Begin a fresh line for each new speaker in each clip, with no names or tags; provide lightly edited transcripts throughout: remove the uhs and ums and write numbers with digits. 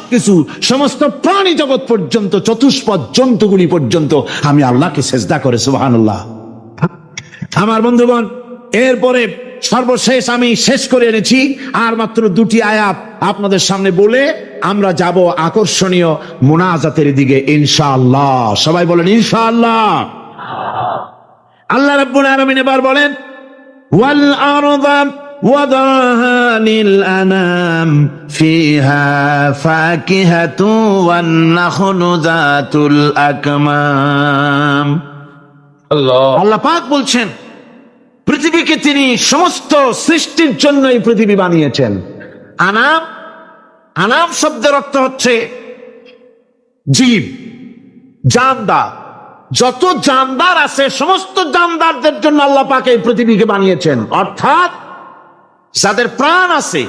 সবকিছু, সমস্ত প্রাণী জগৎ পর্যন্ত, চতুষ্পদ জন্তুগুলি পর্যন্ত আমি আল্লাহকে সেজদা করে। সুবহানাল্লাহ। আমার বন্ধুগণ, এরপরে সর্বশেষ আমি শেষ করে এনেছি, আর মাত্র দুটি আয়াত আপনাদের সামনে বলে আমরা যাব আকর্ষণীয় মুনাজাতের দিকে ইনশাআল্লাহ। সবাই বলেন ইনশাআল্লাহ। আল্লাহ রাব্বুল আলামিন এবার বলেন, ওয়াল আরদা ওয়াদাহা লিল আনাম ফিহা ফাকিহাতু ওয়ান নাখলু যাতুল আকমাম। আল্লাহ পাক বলছেন, পৃথিবীকে তিনি সমস্ত সৃষ্টির জন্য এই পৃথিবী বানিয়েছেন। আনাম, আনাম শব্দের অর্থ হচ্ছে জীব, জানদার। যত জানদার আছে সমস্ত জানদারদের জন্য আল্লাহ পাক এই পৃথিবীকে বানিয়েছেন। অর্থাৎ যাদের প্রাণ আছে,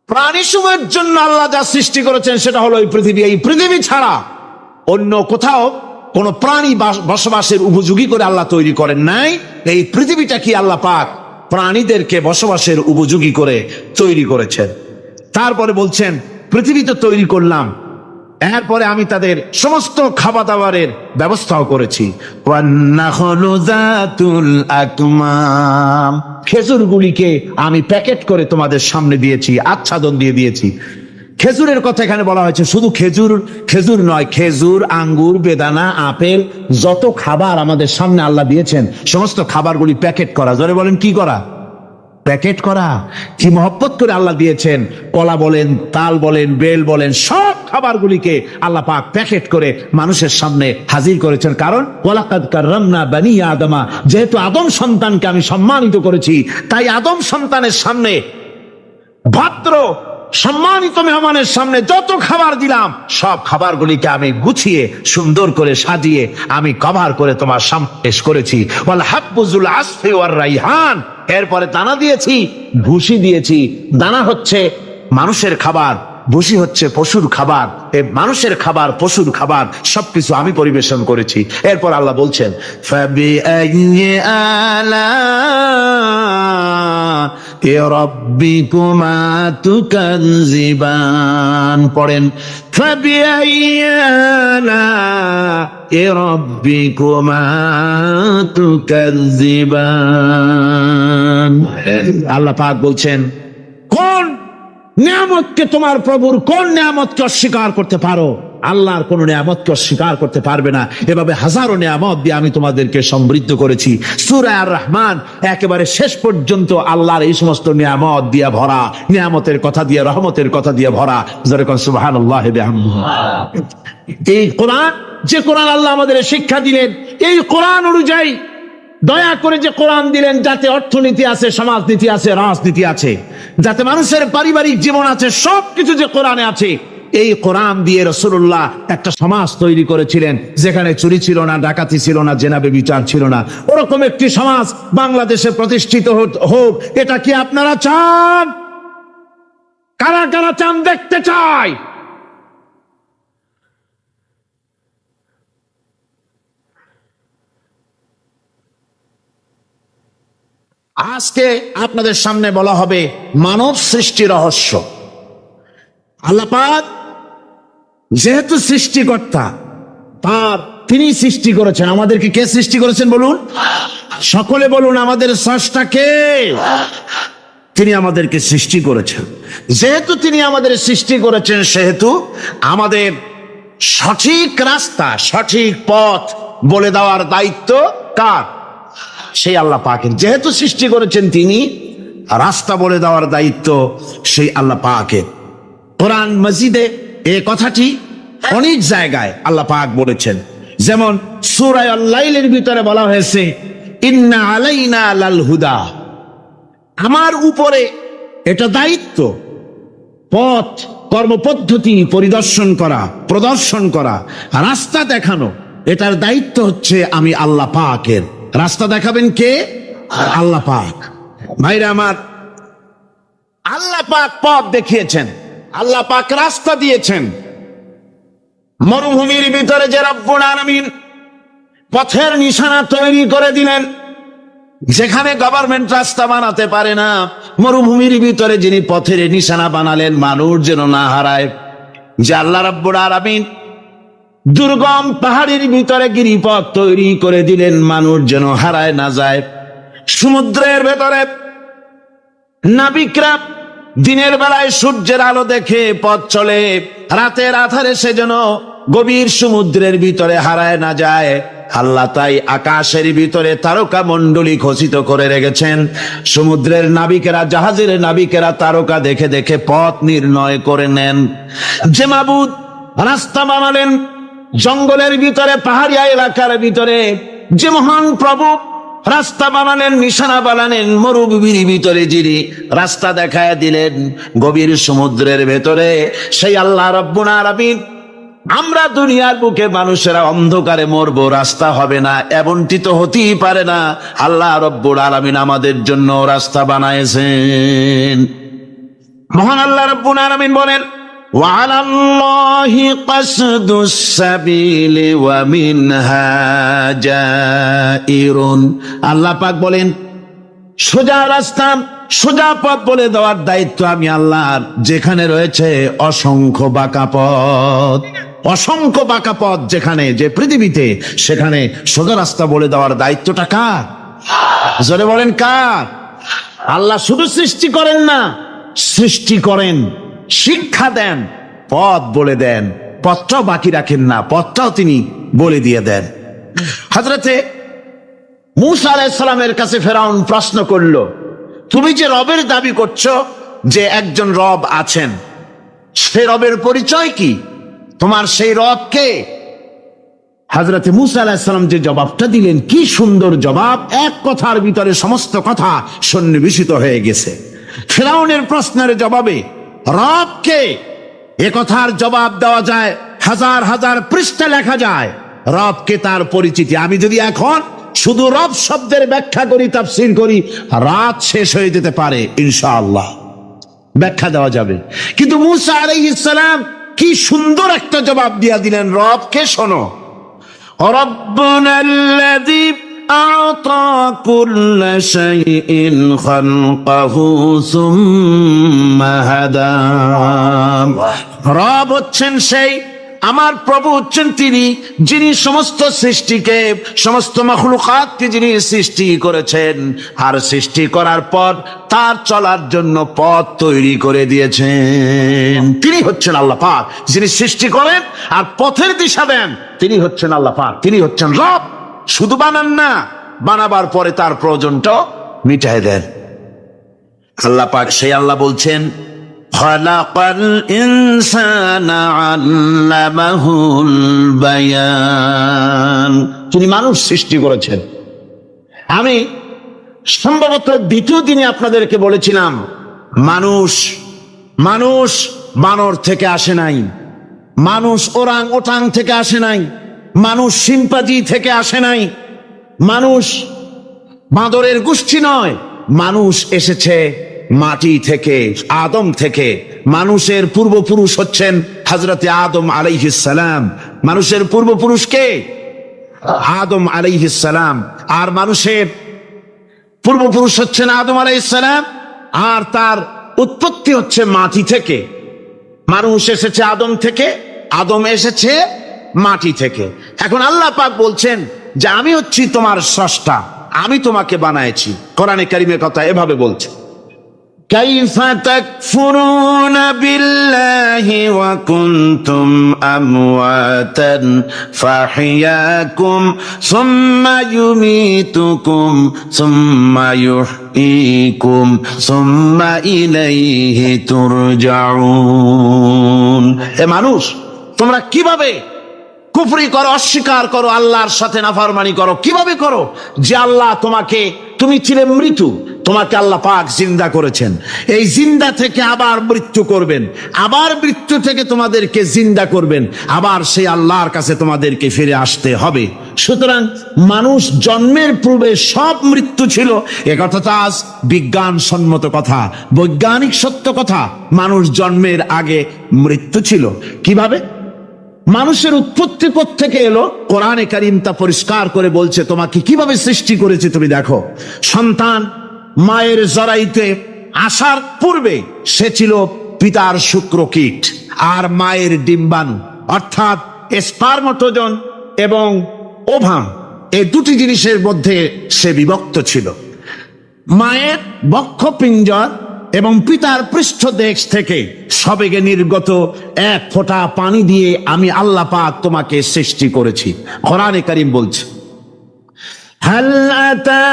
প্রাণী সময়ের জন্য আল্লাহ যা সৃষ্টি করেছেন সেটা হলো এই পৃথিবী। এই পৃথিবী ছাড়া অন্য কোথাও কোন প্রাণী বসবাসের উপযোগী করে আল্লাহ তৈরি করেন নাই। এই পৃথিবীটা কি আল্লাহ পাক প্রাণীদেরকে বসবাসের উপযোগী করে তৈরি করেছেন। তারপরে বলছেন, পৃথিবী তো তৈরি করলাম, এরপরে আমি তাদের সমস্ত খাবার দাবারের ব্যবস্থাও করেছি। খেজুরগুলিকে আমি প্যাকেট করে তোমাদের সামনে দিয়েছি, আচ্ছাদন দিয়ে দিয়েছি। খেজুরের কথা এখানে বলা হয়েছে, শুধু খেজুর খেজুর নয়, খেজুর, আঙ্গুর, বেদানা, আপেল, যত খাবার আমাদের সামনে আল্লাহ দিয়েছেন সমস্ত খাবারগুলি প্যাকেট করা। জোরে বলেন, কি করা? প্যাকেট করা। কি মহব্বত করে আল্লাহ দিয়েছেন। কলা বলেন, তাল বলেন, বেল বলেন, সব খাবারগুলিকে আল্লাহ পাক প্যাকেট করে মানুষের সামনে হাজির করেছেন। কারণ ওয়ালাকাদ কাররামনা বানি আদমা, যেহেতু আদম সন্তানকে আমি সম্মানিত করেছি, তাই আদম সন্তানের সামনে, ভদ্র সম্মানিত মেহমানের সামনে যত খাবার দিলাম সব খাবারগুলিকে আমি গুছিয়ে সুন্দর করে সাজিয়ে আমি কভার করে তোমার সামনে পেশ করেছি। ওয়াল হাব্বুজুল আসফি ওয়ার রাইহান, এরপরে দানা দিয়েছি, ভুসি দিয়েছি। দানা হচ্ছে মানুষের খাবার, ভুসি হচ্ছে পশুর খাবার। এই মানুষের খাবার, পশুর খাবার সবকিছু আমি পরিবেশন করেছি। এরপর আল্লাহ বলছেন, ফাবিআইয়ি আলা'i রাব্বিকুমা তুকাযযিবান। পড়েন, ফাবিআইয়ি আলা'i রাব্বিকুমা তুকাযযিবান। আল্লাহ পাক বলছেন, কোন নিয়ামতকে, তোমার প্রভুর কোন নিয়ামতকে অস্বীকার করতে পারো? আল্লাহর কোন নিয়ামতকে অস্বীকার করতে পারবে না। এভাবে হাজারো নিয়ামত দিয়ে আমি তোমাদেরকে সমৃদ্ধ করেছি। সূরা আর রহমান একেবারে শেষ পর্যন্ত আল্লাহর এই সমস্ত নিয়ামত দিয়ে ভরা, নিয়ামতের কথা দিয়ে, রহমতের কথা দিয়ে ভরা। যেরকম সুবহানাল্লাহ বিহামদিহি। এই কোরআন, যে কোরআন আল্লাহ আমাদের শিক্ষা দিলেন, এই কোরআন অনুযায়ী দয়া করে যে কোরআন দিলেন, যাতে অর্থনীতি আছে, সমাজনীতি আছে, রাজনীতি আছে, যাতে মানুষের পারিবারিক জীবন আছে, সবকিছু যে কোরআনে আছে। এই কোরআন দিয়ে রাসূলুল্লাহ একটা সমাজ তৈরি করেছিলেন যেখানে চুরি ছিল না, ডাকাতি ছিল না, জেনা ব্যভিচার ছিল না। ওরকম একটি সমাজ বাংলাদেশে প্রতিষ্ঠিত হোক, এটা কি আপনারা চান? কারা কারা চান? দেখতে চাই। আজকে আপনাদের সামনে বলা হবে মানব সৃষ্টি রহস্য। আল্লাহ পাক যেহেতু সৃষ্টিকর্তা, তিনি সৃষ্টি করেছেন। আমাদেরকে কে সৃষ্টি করেছেন বলুন? সকলে বলুন, আমাদের স্রষ্টা কে? তিনি আমাদেরকে সৃষ্টি করেছেন। যেহেতু তিনি আমাদের সৃষ্টি করেছেন, সেহেতু আমাদের সঠিক রাস্তা, সঠিক পথ বলে দেওয়ার দায়িত্ব কার? সেই আল্লাহ পাকের। যেহেতু সৃষ্টি করেছেন তিনি, রাস্তা বলে দেওয়ার দায়িত্ব সেই আল্লাহ পাকের। কোরআন মাজিদে এই কথাটি অনেক জায়গায় আল্লাহ পাক বলেছেন। যেমন সূরা আল-লাইলের ভিতরে বলা হয়েছে, ইন্না আলাইনা লাল হুদা, আমার উপরে এটা দায়িত্ব, পথ কর্মপদ্ধতি পরিদর্শন করা, প্রদর্শন করা, রাস্তা দেখানো, এটার দায়িত্ব হচ্ছে আমি আল্লাহ পাকের। রাস্তা দেখাবেন কে? আল্লাহ পাক। ভাইরা আমার, আল্লাহ পাক পথ দেখিয়েছেন, আল্লাহ পাক রাস্তা দিয়েছেন। মরুভূমির ভিতরে যে রব্বুল আলামিন পথের নিশানা তৈরি করে দিলেন, যেখানে গভর্নমেন্ট রাস্তা বানাতে পারে না, মরুভূমির ভিতরে যিনি পথের নিশানা বানালেন, মানুষ যেন না হারায়, যে আল্লাহ রাব্বুল আলামিন দুর্গম পাহাড়ের ভিতরে গিরিপথ তৈরি করে দিলেন, মানুষ যেন হারায় না যায়। সমুদ্রের ভেতরে নাবিকরা দিনের বেলায় সূর্যের আলো দেখে পথ চলে, রাতের আধারে সে যেন গভীর সমুদ্রের ভিতরে হারায় না যায়। আল্লাহ তাই আকাশের ভিতরে তারকা মণ্ডলী খচিত করে রেখেছেন। সমুদ্রের নাবিকেরা, জাহাজের নাবিকেরা তারকা দেখে দেখে পথ নির্ণয় করে নেন। যে মাবুদ রাস্তা বানালেন জঙ্গলের ভিতরে, পাহাড়িয়া এলাকার ভিতরে, যে মহান প্রভু রাস্তা বানালেন, নিশানা বানালেন মরুভূমির ভিতরে, যিনি রাস্তা দেখায় দিলেন গভীর সমুদ্রের ভেতরে, সেই আল্লাহ রাব্বুল আলামিন আমরা দুনিয়ার বুকে মানুষেরা অন্ধকারে মরবো, রাস্তা হবে না, এমনটি তো হতেই পারে না। আল্লাহ রাব্বুল আলামিন আমাদের জন্য রাস্তা বানাইছেন। মহান আল্লাহ রাব্বুল আলামিন বলেন, ওয়ালাল্লাহি কাসদুস সাবিলি ওয়া মিনহা জাইরুন। আল্লাহ পাক বলেন, সোজা রাস্তা, সোজা পথ বলে দেওয়ার দায়িত্ব আমি আল্লাহর। যেখানে রয়েছে অসংখ্য বাঁকা পথ, অসংখ্য বাঁকা পথ যেখানে, যে পৃথিবীতে, সেখানে সোজা রাস্তা বলে দেওয়ার দায়িত্বটা কার? জোরে বলেন কার? আল্লাহ শুধু সৃষ্টি করেন না, সৃষ্টি করেন, শিক্ষা দেন, পথ বলে দেন, পথটাও বাকি রাখেন না, পথটাও তিনি বলে দিয়ে দেন। হযরতে মূসা আলাইহিস সালামের কাছে ফেরাউন প্রশ্ন করলো, তুমি যে রবের দাবি করছো, যে একজন রব আছেন, সে রবের পরিচয় কি? তোমার সেই রব কে? হযরতে মূসা আলাইহিস সালাম যে জবাবটা দিলেন, কি সুন্দর জবাব! এক কথার ভিতরে সমস্ত কথা সন্নিবেশিত হয়ে গেছে। ফেরাউনের প্রশ্নের জবাবে রব কে, এ কথার জবাব দেওয়া যায়, হাজার হাজার পৃষ্ঠা লেখা যায়। রবকে, তার পরিচিতি। আমি যদি এখন শুধু রব শব্দের ব্যাখ্যা করি, তাফসীর করি, রাত শেষ হয়ে যেতে পারে, ইনশাআল্লাহ ব্যাখ্যা দেওয়া যাবে। কিন্তু মূসা আলাইহিস সালাম কি সুন্দর একটা জবাব দিয়া দিলেন, রবকে শোনো। রব্বুনাল্লাযী আ'তা কুল্লা শাইইন খালকাহু সুম্মা হাদা। রব হচ্ছেন সেই, আমার প্রভু হচ্ছেন তিনি, যিনি সমস্ত সৃষ্টিকে, সমস্ত মাখলুকাতকে যিনি সৃষ্টি করেছেন, আর সৃষ্টি করার পর তার চলার জন্য পথ তৈরি করে দিয়েছেন। তিনি হচ্ছেন আল্লাহ পাক, যিনি সৃষ্টি করেন আর পথের দিশা দেন। তিনি হচ্ছেন আল্লাহ পাক, তিনি হচ্ছেন রব। শুধু বানান না, বানাবার পরে তার প্রয়োজনটাও মিটায় দেন। আল্লাহ পাক সেই আল্লাহ বলছেন, খালাকাল ইনসানা আল্লামাহুল বায়ান। তিনি মানুষ সৃষ্টি করেছেন। আমি সম্ভবত দ্বিতীয় দিনে আপনাদেরকে বলেছিলাম, মানুষ বানর থেকে আসে নাই, মানুষ ওরাং ওটাং থেকে আসে নাই, মানুষ শিম্পাজি থেকে আসে নাই, মানুষ বাঁদরের গোষ্ঠী নয়, মানুষ এসেছে মাটি থেকে, আদম থেকে। মানুষের পূর্বপুরুষ হচ্ছেন হযরতে আদম আলাইহিস সালাম। মানুষের পূর্বপুরুষ কে? আদম আলাইহিস সালাম। আর মানুষের পূর্বপুরুষ হচ্ছেন আদম আলাইহিস সালাম, আর তার উৎপত্তি হচ্ছে মাটি থেকে। মানুষ এসেছে আদম থেকে, আদম এসেছে মাটি থেকে। এখন আল্লাহ পাক বলছেন যে আমি হচ্ছি তোমার স্রষ্টা, আমি তোমাকে বানাইছি। কোরআনে কারীমের কথা এভাবে বলছে, কাইফা তাকফুরুনা বিল্লাহি ওয়া কুনতুম আমওয়াতান ফাহিয়াকুম সুম্মা ইউমীতুকুম সুম্মা ইউহয়ীকুম সুম্মা ইলাইহি তুরজাউন। হে মানুষ, তোমরা কিভাবে কুফরি করো, অস্বীকার করো, আল্লাহর সাথে নাফরমানি করো? কিভাবে করো? যে আল্লাহ তোমাকে, তুমি ছিলে মৃত্যু, তোমাকে আল্লাহ পাক জিন্দা করেছেন। এই জিন্দা থেকে আবার মৃত্যু করবেন, আবার মৃত্যু থেকে তোমাদেরকে জিন্দা করবেন, আবার সেই আল্লাহর কাছে তোমাদেরকে ফিরে আসতে হবে। সুতরাং মানুষ জন্মের পূর্বে সব মৃত্যু ছিল, একথা তো আজ বিজ্ঞান সম্মত কথা, বৈজ্ঞানিক সত্য কথা। মানুষ জন্মের আগে মৃত্যু ছিল। কিভাবে? মানুষের উৎপত্তি কোত্থেকে এলো? কোরআনে কারীম তা পরিষ্কার করে বলছে, তোমাকে কিভাবে সৃষ্টি করেছে তুমি দেখো। সন্তান মায়ের জরায়ুতে আসার পূর্বে সে ছিল পিতার শুক্রকীট, আর মায়ের ডিম্বাণু অর্থাৎ স্পার্মটোজন এবং ওভাম, এই দুটি জিনিসের মধ্যে সে বিভক্ত ছিল। মায়ের বক্ষপিঞ্জর এবং পিতার পৃষ্ঠদেশ থেকে সবেগে নির্গত এক ফোঁটা পানি দিয়ে আমি আল্লাহ পাক তোমাকে সৃষ্টি করেছি। কোরআনে কারীম বলছে, হাল আতা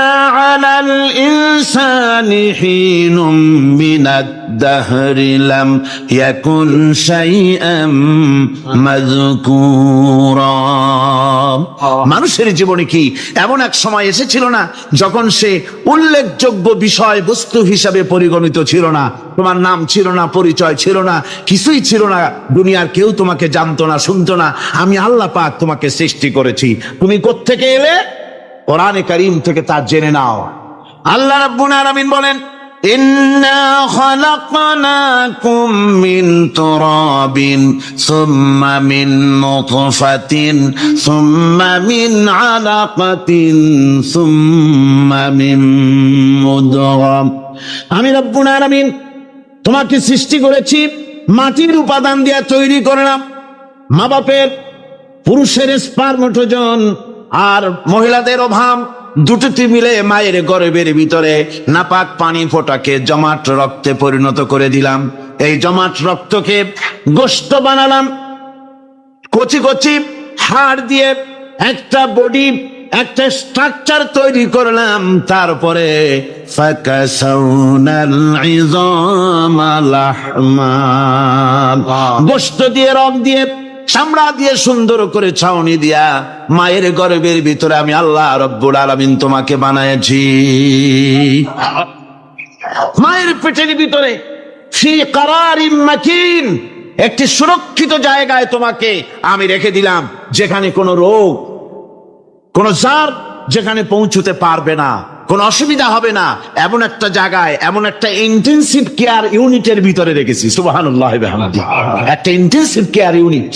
আলাল ইনসানি হিনুম মিনাদ দাহরি লাম ইয়াকুন শাইআম মাযকুরা। মানুষের জীবনে কি এমন এক সময় এসেছিল না যখন সে উল্লেখযোগ্য বিষয় বস্তু হিসাবে পরিগণিত ছিল না? তোমার নাম ছিল না, পরিচয় ছিল না, কিছুই ছিল না, দুনিয়ার কেউ তোমাকে জানতো না, শুনতো না। আমি আল্লাহ পাক তোমাকে সৃষ্টি করেছি। তুমি কোত্থেকে এলে? কোরআনে কারীম থেকে তা জেনে নাও। আল্লাহ রাব্বুল আলামিন বলেন, ইন্না খালাকনাকুম মিন তুরাবিন সুম্মা মিন নুতফাতিন সুম্মা মিন আলাকাতিন সুম্মা মিন মুদগা। আমি রাব্বুল আলামিন তোমাকে সৃষ্টি করেছি মাটির উপাদান দিয়ে তৈরি করলাম। মা বাপের, পুরুষের স্পার্মটোজন আর মহিলাদের ওভাম দুটোটি মিলে মায়ের গর্ভের ভিতরে নাপাক পানি ফোঁটাকে জমাট রক্তে পরিণত করে দিলাম। এই জমাট রক্তকে গোশত বানালাম, কচি কচি হাড় দিয়ে একটা বডি, একটা স্ট্রাকচার তৈরি করলাম। তারপরে ফাকাসাউনাল ইযামা লাহমা, গোশত দিয়ে, রগ দিয়ে, চামড়া দিয়ে সুন্দর করে ছাউনি দিয়া মায়ের গর্ভের ভিতরে আমি আল্লাহ রব্বুল আলামিন তোমাকে বানাইছি। মায়ের পেটের ভিতরে ফি কারারিম মাকিন, একটি সুরক্ষিত জায়গায় তোমাকে আমি রেখে দিলাম, যেখানে কোনো রোগ, কোনো জার যেখানে পৌঁছতে পারবে না, কোনো অসুবিধা হবে না, এমন একটা জায়গায়, এমন একটা ইন্টেনসিভ কেয়ার ইউনিটের ভিতরে রেখেছি। সুবহানাল্লাহ ওয়া বিহামদিহি। একটা ইন্টেনসিভ কেয়ার ইউনিট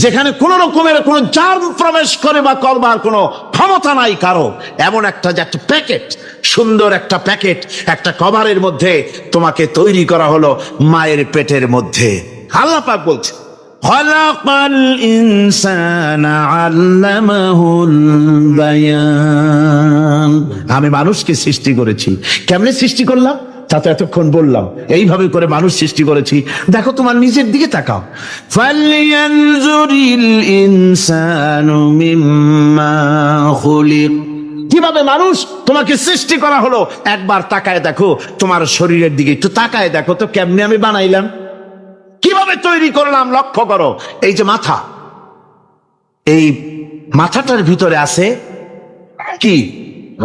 যেখানে কোন রকমের কোন জার্ম প্রবেশ করে বা করবার কোনো ক্ষমতা নাই কারো, এমন একটা যে একটা প্যাকেট, সুন্দর একটা প্যাকেট, একটা কভারের মধ্যে তোমাকে তৈরি করা হলো মায়ের পেটের মধ্যে। আল্লাহ পাক বলছে, খালাকাল ইনসানা আল্লামাহুল বায়ান। আমি মানুষকে সৃষ্টি করেছি। কেমনে সৃষ্টি করলাম তা তো এতক্ষণ বললাম। এইভাবে করে মানুষ সৃষ্টি করেছি। দেখো, তোমার নিজের দিকে তাকাও। ফালইয়ানজুরিল ইনসানু মিম্মা খুলিক। কিভাবে মানুষ তোমাকে সৃষ্টি করা হলো একবার তাকায় দেখো, তোমার শরীরের দিকে একটু তাকায় দেখো তো কেমনে আমি বানাইলাম, কিভাবে তৈরি করলাম। লক্ষ্য করো, এই যে মাথা, এই মাথাটার ভিতরে আছে কি?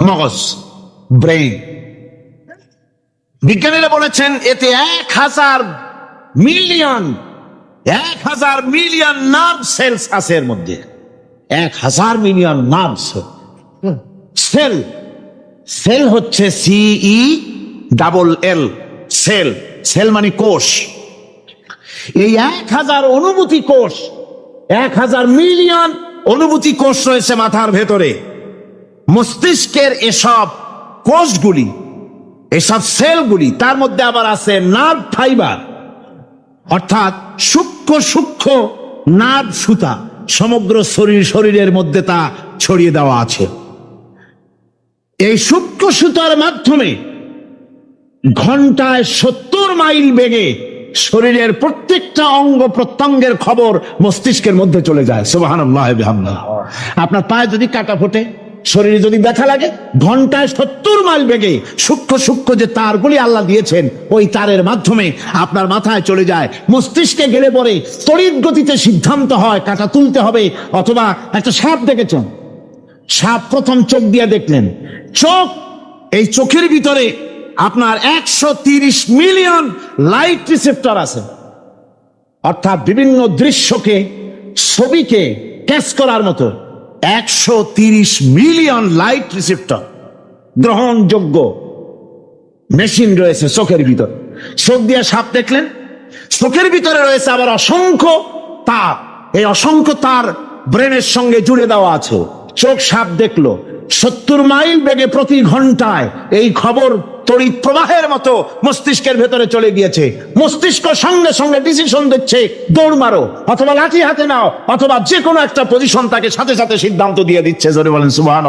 মগজ, ব্রেইন। বিজ্ঞানীরা বলেছেন এতে 1000 মিলিয়ন নার্ভ সেলস আছে এর মধ্যে। 1000 মিলিয়ন নার্ভ সেল। সেল হচ্ছে CELL, সেল। সেল মানে কোষ। এই 1000 অনুভূতি কোষ, 1000 মিলিয়ন অনুভূতি কোষ রয়েছে মাথার ভেতরে। মস্তিষ্কের এসব কোষগুলি, এসব সেলগুলি, তার মধ্যে আবার আছে নার্ভ ফাইবার, অর্থাৎ সূক্ষ্ম সূক্ষ্ম নার্ভ সুতা। সমগ্র শরীরের মধ্যে তা ছড়িয়ে দেওয়া আছে। এই সূক্ষ্ম সুতার মাধ্যমে ঘন্টায় 70 মাইল বেগে শরীরের প্রত্যেকটা অঙ্গ প্রত্যঙ্গের খবর মস্তিষ্কের মধ্যে চলে যায়। সুবহানাল্লাহ ওয়া বিহামদিহি। আপনার পায়ে যদি কাটা ফোটে, শরীরে যদি ব্যথা লাগে, ঘন্টায় 70 মাইল বেগে সূক্ষ্ম সূক্ষ্ম যে তারগুলি আল্লাহ দিয়েছেন, ওই তারের মাধ্যমে আপনার মাথায় চলে যায়, মস্তিষ্কে গেলে পরে তড়িৎ গতিতে সিদ্ধান্ত হয় কাটা তুলতে হবে। অথবা একটা সাপ দেখেছেন, সাপ প্রথম চোখ দিয়ে দেখলেন, চোখ, এই চোখের ভিতরে আপনার 130 মিলিয়ন লাইট রিসেপ্টর আছে। অর্থাৎ বিভিন্ন দৃশ্যকে, ছবিকে ক্যাচ করার মতো 130 মিলিয়ন লাইট রিসেপ্টর গ্রহণযোগ্য মেশিন রয়েছে চোখের ভিতর। চোখ দিয়ে সাপ দেখলেন, চোখের ভিতরে রয়েছে আবার অসংখ্য তার। এই অসংখ্য তার ব্রেনের সঙ্গে জুড়ে দেওয়া আছে। চোখ সাপ দেখলো, 70 মাইল বেগে প্রতি ঘন্টায় এই খবর তড়িৎ প্রবাহের মতো মস্তিষ্কের ভেতরে চলে গিয়েছে। মস্তিষ্ক সঙ্গে সঙ্গে ডিসিশন দিচ্ছে দৌড় মারো, অথবা লাঠি হাতে নাও, অথবা যে কোনো একটা পজিশন তাকে সাথে সাথে সিদ্ধান্ত দিয়ে দিচ্ছে। জোরে বলেন সুবহানাল্লাহ।